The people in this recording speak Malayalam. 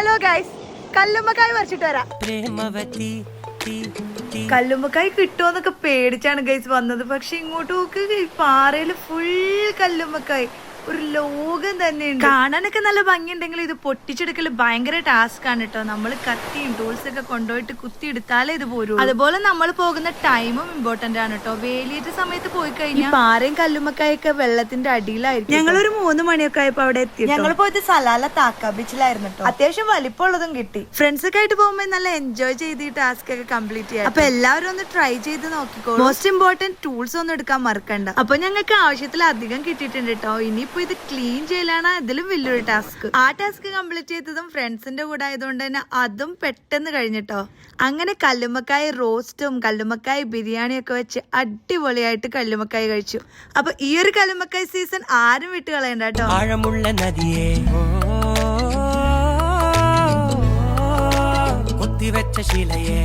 ഹലോ ഗൈസ്, കല്ലുമ്മക്കായ് പറിച്ചിട്ട് വരാം. കല്ലുമ്മക്കായ് കിട്ടുമോന്നൊക്കെ പേടിച്ചാണ് ഗൈസ് വന്നത്. പക്ഷെ ഇങ്ങോട്ട് നോക്ക്, പാറയില് ഫുൾ കല്ലുമ്മക്കായ്. ഒരു ലോകം തന്നെയുണ്ട്. കാണാനൊക്കെ നല്ല ഭംഗിയുണ്ടെങ്കിൽ ഇത് പൊട്ടിച്ചെടുക്കൽ ഭയങ്കര ടാസ്ക് ആണ് കേട്ടോ. നമ്മൾ കത്തിയും ടൂൾസ് ഒക്കെ കൊണ്ടുപോയിട്ട് കുത്തി എടുത്താലേ ഇത് പോരൂ. അതുപോലെ നമ്മൾ പോകുന്ന ടൈമും ഇമ്പോർട്ടന്റ് ആണ് കേട്ടോ. വേലിയേറ്റ സമയത്ത് പോയി കഴിഞ്ഞാൽ പാറയും കല്ലുമ്മക്കായൊക്കെ വെള്ളത്തിന്റെ അടിയിലായിരിക്കും. ഞങ്ങളൊരു 3 മണിയൊക്കെ ആയപ്പോ അവിടെ എത്തി. ഞങ്ങൾ പോയത് സലാല താക്ക ബീച്ചിലായിരുന്നു കേട്ടോ. അത്യാവശ്യം വലിപ്പമുള്ളതും കിട്ടി. ഫ്രണ്ട്സ് ഒക്കെ ആയിട്ട് പോകുമ്പോൾ നല്ല എൻജോയ് ചെയ്ത് ഈ ടാസ്ക് ഒക്കെ കംപ്ലീറ്റ് ചെയ്യാം. അപ്പൊ എല്ലാവരും ഒന്ന് ട്രൈ ചെയ്ത് നോക്കിക്കോ. മോസ്റ്റ് ഇമ്പോർട്ടന്റ് ടൂൾസ് ഒന്നും എടുക്കാൻ മറക്കണ്ട. അപ്പൊ ഞങ്ങൾക്ക് ആവശ്യത്തിലധികം കിട്ടിയിട്ടുണ്ട് കേട്ടോ. ഇനി ഇത് ക്ലീൻ ചെയ്യലാണ് ഇതിലും വലിയൊരു ടാസ്ക്. ആ ടാസ്ക് കംപ്ലീറ്റ് ചെയ്തതും ഫ്രണ്ട്സിന്റെ കൂടെ ആയതുകൊണ്ട് തന്നെ അതും പെട്ടെന്ന് കഴിഞ്ഞിട്ടോ. അങ്ങനെ കല്ലുമ്മക്കായ് റോസ്റ്റും കല്ലുമ്മക്കായ് ബിരിയാണിയൊക്കെ വെച്ച് അടിപൊളിയായിട്ട് കല്ലുമ്മക്കായ് കഴിച്ചു. അപ്പൊ ഈ ഒരു കല്ലുമ്മക്കായ് സീസൺ ആരും വിട്ട് കളയണ്ട കേട്ടോ. ആഴമുള്ള നദിയെ കൊത്തിവെച്ച ശിലയെ